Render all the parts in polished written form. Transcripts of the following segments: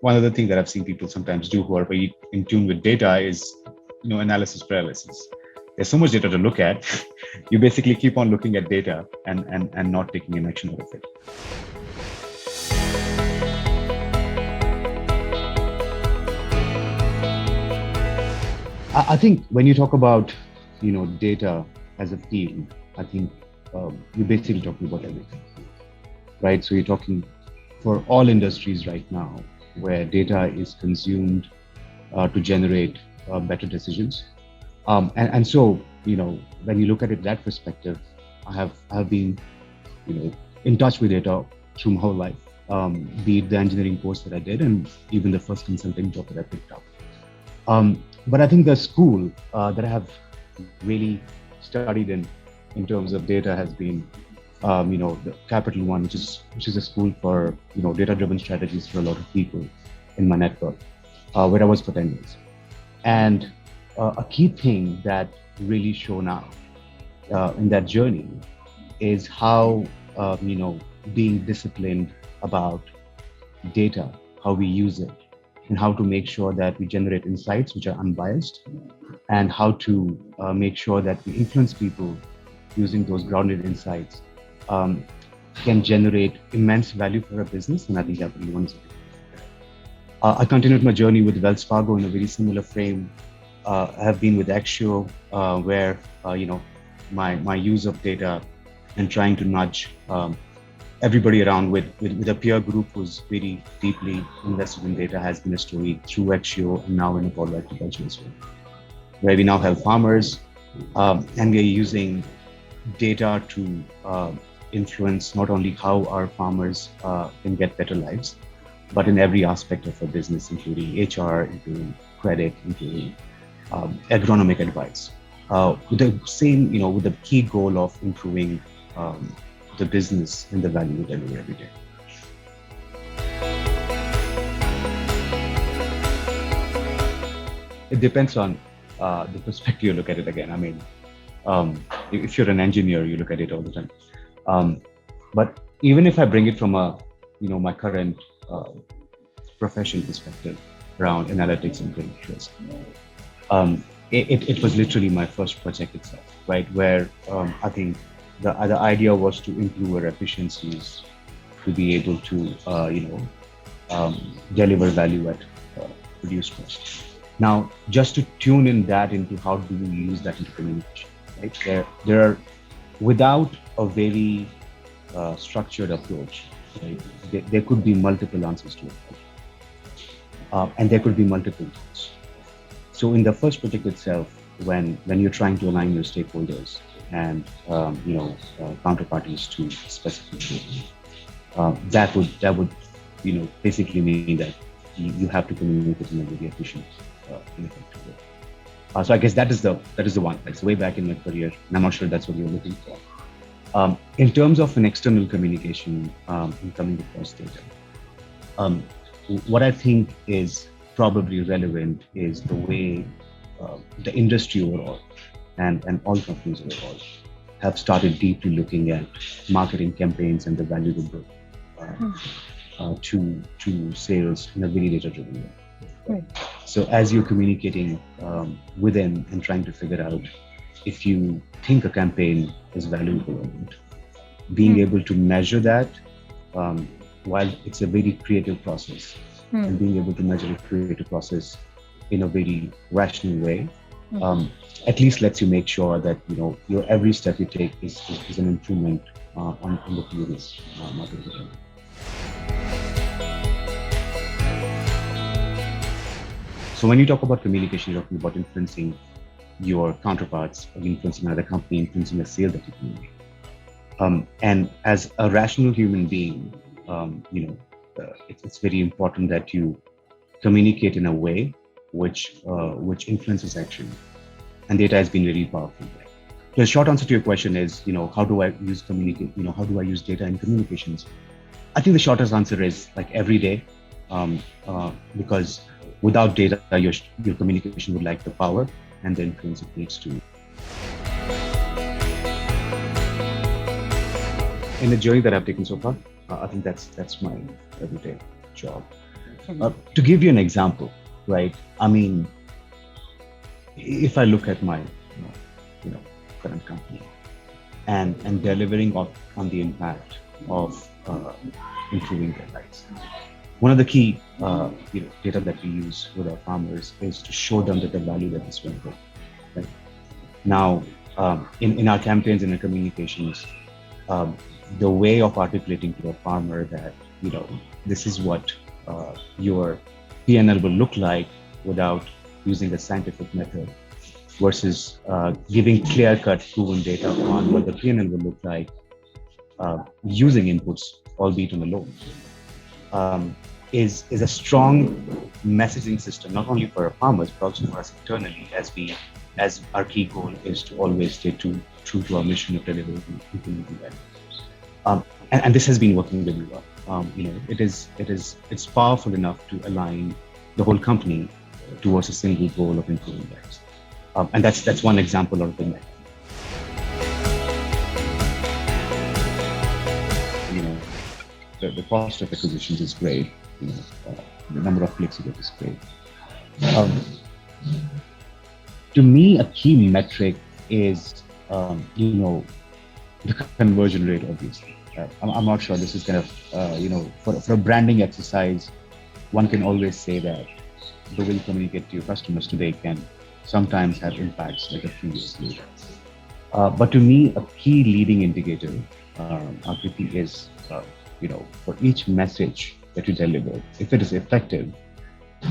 one other thing that I've seen people sometimes do who are very in tune with data is, analysis paralysis. There's so much data to look at. You basically keep on looking at data and not taking an action out of it. I think when you talk about, data as a field, I think you're basically talking about everything, right? So you're talking for all industries right now where data is consumed to generate better decisions. And so, when you look at it that perspective, I have been, in touch with data through my whole life, be it the engineering course that I did and even the first consulting job that I picked up. But I think the school that I have really studied in terms of data has been, the Capital One, which is a school for data-driven strategies for a lot of people in my network, where I was for 10 years. And a key thing that really shown up in that journey is how being disciplined about data, how we use it, and how to make sure that we generate insights which are unbiased, and how to make sure that we influence people using those grounded insights can generate immense value for a business. And I think Capital One is a big part. I continued my journey with Wells Fargo in a very similar frame. I have been with Axio, where my use of data and trying to nudge everybody around with a peer group who's very deeply invested in data has been a story through Axio and now in Apollo Agriculture as well, where we now help farmers and we are using data to influence not only how our farmers can get better lives, but in every aspect of our business, including HR, including credit, including agronomic advice, with the same, with the key goal of improving the business and the value we deliver every day. It depends on the perspective you look at it again. I mean, if you're an engineer, you look at it all the time. But even if I bring it from my current profession perspective around analytics and credit risk, it was literally my first project itself, right? Where I think the idea was to improve our efficiencies to be able to, deliver value at reduced cost. Now, just to tune in that into how do we use that into communication, right? There are, without a very structured approach, right? There could be multiple answers to it, and there could be multiple things. So in the first project itself, when you're trying to align your stakeholders and counterparties to specific goals, that would basically mean that you have to communicate in a very efficient and effective way. So I guess that is the one. That's way back in my career, and I'm not sure that's what you're looking for. In terms of an external communication in coming across data, what I think is probably relevant is the way the industry overall and all companies overall have started deeply looking at marketing campaigns and the value they bring to sales in a very data-driven way. Right. So as you're communicating within and trying to figure out if you think a campaign is valuable or not, being able to measure that while it's a very creative process, and being able to measure a creative process in a very rational way, at least lets you make sure that your every step you take is an improvement on the previous marketing journey. So when you talk about communication, you're talking about influencing your counterparts, or influencing another company, influencing a sale that you can make. And as a rational human being, it's very important that you communicate in a way which influences action. And data has been really powerful there. The short answer to your question is, how do I use how do I use data in communications? I think the shortest answer is like every day, because without data, your communication would lack the power and the influence it needs to. In the journey that I've taken so far, I think that's my everyday job. To give you an example, right? I mean, if I look at my, you know, current company and delivering on the impact of improving their lives. One of the key data that we use with our farmers is to show them that the value that is going on. Right? Now, in our campaigns and our communications, um, the way of articulating to a farmer that this is what your PNL will look like without using a scientific method versus giving clear-cut proven data on what the PNL will look like using inputs, albeit on the low, is a strong messaging system, not only for our farmers, but also for us internally, as our key goal is to always stay true to our mission of delivering community value. And this has been working really well. It's powerful enough to align the whole company towards a single goal of improving lives. And that's one example of the net. The cost of acquisitions is great. The number of clicks you get is great. To me, a key metric is the conversion rate. Obviously, I'm not sure this is kind of for a branding exercise. One can always say that the way you communicate to your customers today can sometimes have impacts like a few years later. But to me, a key leading indicator, RPP, is for each message that you deliver, if it is effective,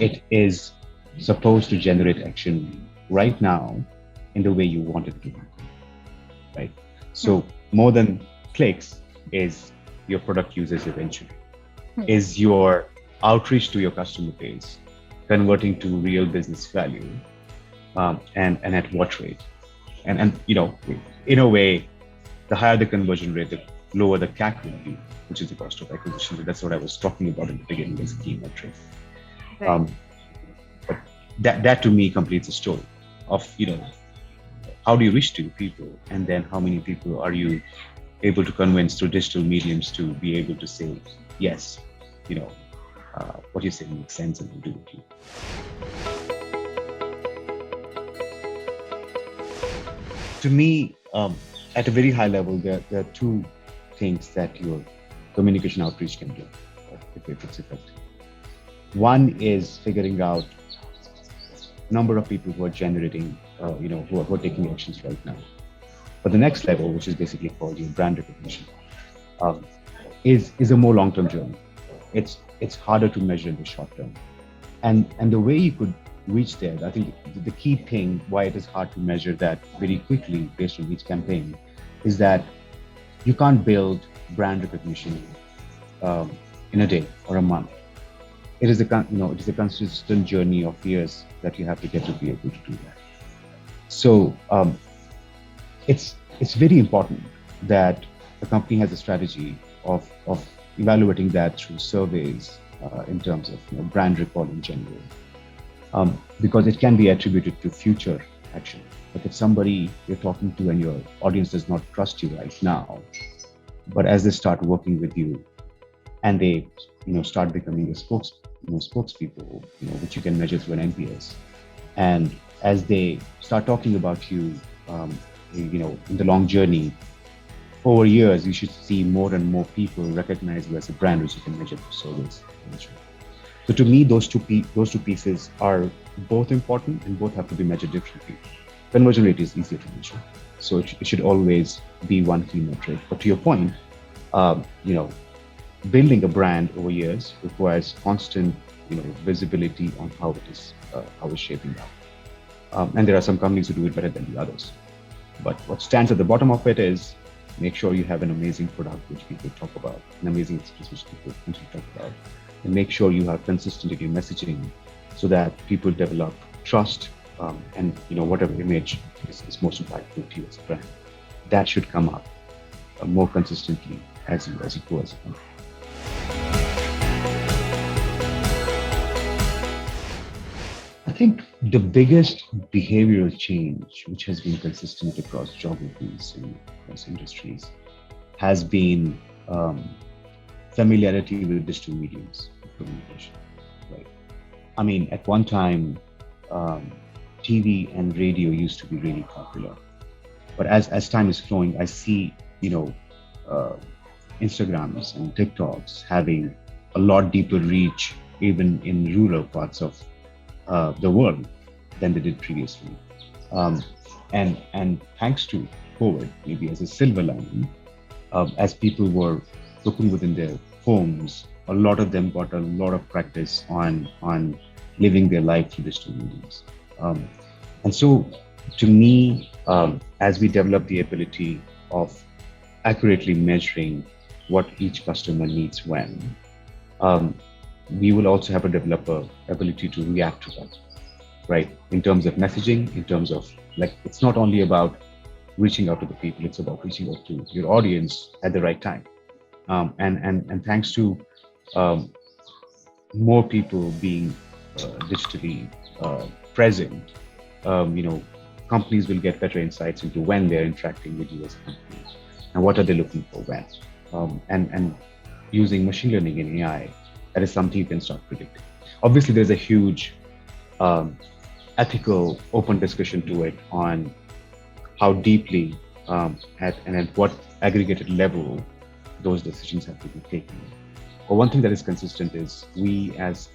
it is supposed to generate action right now in the way you want it to be, right? So more than clicks is your product users eventually. Is your outreach to your customer base converting to real business value, and at what rate? And in a way, the higher the conversion rate, the lower the CAC will be, which is the cost of acquisition. That's what I was talking about in the beginning as a key metric. Right. But that to me completes the story of how do you reach to people, and then how many people are you able to convince through digital mediums to be able to say yes, what you say makes sense and will do with you. To me, at a very high level, there are two things that your communication outreach can do if it's effective. One is figuring out number of people who are generating, who are taking actions right now. But the next level, which is basically called your brand recognition, is a more long-term journey. It's harder to measure in the short term, and the way you could reach there, I think the key thing why it is hard to measure that very quickly based on each campaign is that you can't build brand recognition in a day or a month. It is a consistent journey of years that you have to get to be able to do that. So it's very important that the company has a strategy of evaluating that through surveys in terms of brand recall in general, because it can be attributed to future action. Like if somebody you're talking to and your audience does not trust you right now, but as they start working with you and they start becoming spokespeople, which you can measure through an NPS, and as they start talking about you, in the long journey, over years, you should see more and more people recognize you as a brand, which you can measure through surveys. So to me, those two pieces are both important and both have to be measured differently. Conversion rate is easier to measure, so it should always be one key metric. But to your point, building a brand over years requires constant, visibility on how it's shaping up. And there are some companies who do it better than the others. But what stands at the bottom of it is make sure you have an amazing product which people talk about, an amazing experience which people continue to talk about, and make sure you have consistency in messaging so that people develop trust, and whatever image is most impactful to you as a brand. That should come up more consistently as you go as a company. I think the biggest behavioral change, which has been consistent across geographies and across industries, has been familiarity with digital mediums of communication. I mean, at one time, um, TV and radio used to be really popular. But as time is flowing, I see, you know, uh, Instagrams and TikToks having a lot deeper reach, even in rural parts of the world, than they did previously. Um, and thanks to COVID, maybe as a silver lining, as people were cooking within their homes, a lot of them got a lot of practice on living their life through digital mediums. Um, and so, to me, as we develop the ability of accurately measuring what each customer needs when, um, we will also have a developer ability to react to that, right? In terms of messaging, in terms of like, it's not only about reaching out to the people, it's about reaching out to your audience at the right time. And thanks to um, more people being digitally present, you know, companies will get better insights into when they're interacting with you as a company and what are they looking for when. And using machine learning and AI, that is something you can start predicting. Obviously, there's a huge um, ethical, open discussion to it on how deeply and at what aggregated level those decisions have to be taken. But one thing that is consistent is we as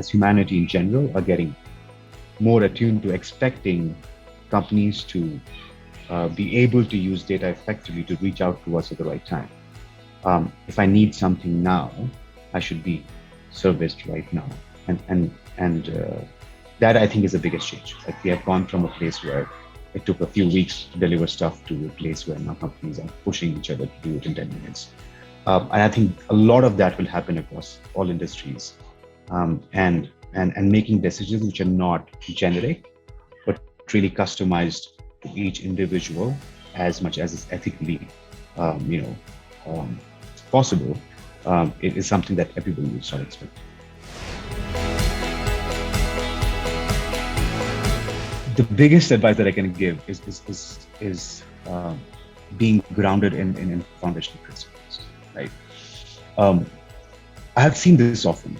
humanity in general are getting more attuned to expecting companies to be able to use data effectively to reach out to us at the right time. If I need something now, I should be serviced right now, and that I think is the biggest change. Like we have gone from a place where it took a few weeks to deliver stuff to a place where now companies are pushing each other to do it in 10 minutes. And I think a lot of that will happen across all industries, and making decisions which are not generic, but really customized to each individual as much as is ethically, um, you know, um, possible. It is something that everybody will start expecting. The biggest advice that I can give is being grounded in foundational principles, right? Um, I have seen this often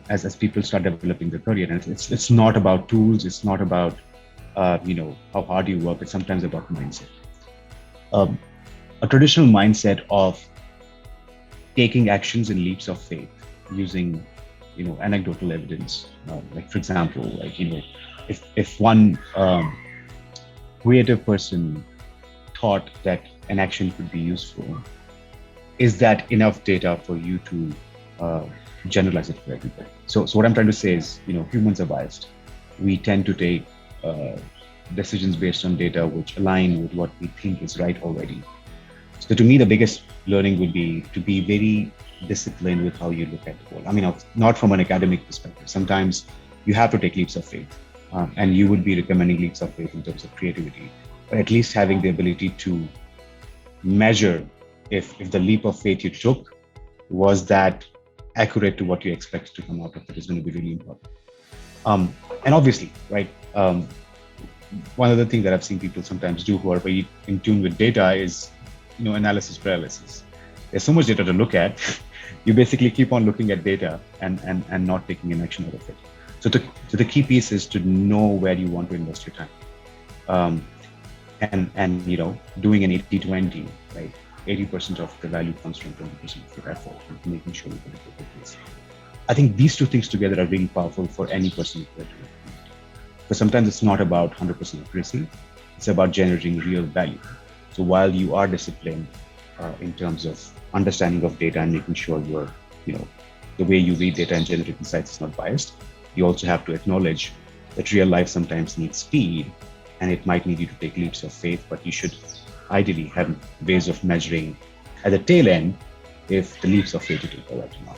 as people start developing their career, and it's not about tools, it's not about how hard you work. It's sometimes about mindset. Um, a traditional mindset of taking actions in leaps of faith using anecdotal evidence, like for example, like if one creative person thought that an action could be useful, is that enough data for you to generalize it for everybody? So what I'm trying to say is, humans are biased. We tend to take decisions based on data which align with what we think is right already. So to me, the biggest learning would be to be very disciplined with how you look at the world. I mean, not from an academic perspective. Sometimes you have to take leaps of faith, and you would be recommending leaps of faith in terms of creativity, but at least having the ability to measure if the leap of faith you took was that accurate to what you expect to come out of it is going to be really important. And obviously, right, one other thing that I've seen people sometimes do who are very in tune with data is, analysis paralysis. There's so much data to look at. You basically keep on looking at data and not taking an action out of it. So the key piece is to know where you want to invest your time. And doing an 80-20, right? 80% of the value comes from 20% of your effort, and making sure you put it in place. I think these two things together are really powerful for any person. Because sometimes it's not about 100% accuracy, it's about generating real value. So while you are disciplined in terms of understanding of data and making sure the way you read data and generate insights is not biased, you also have to acknowledge that real life sometimes needs speed, and it might need you to take leaps of faith, but you should ideally have ways of measuring at the tail end if the leaps of faith you take are right or not.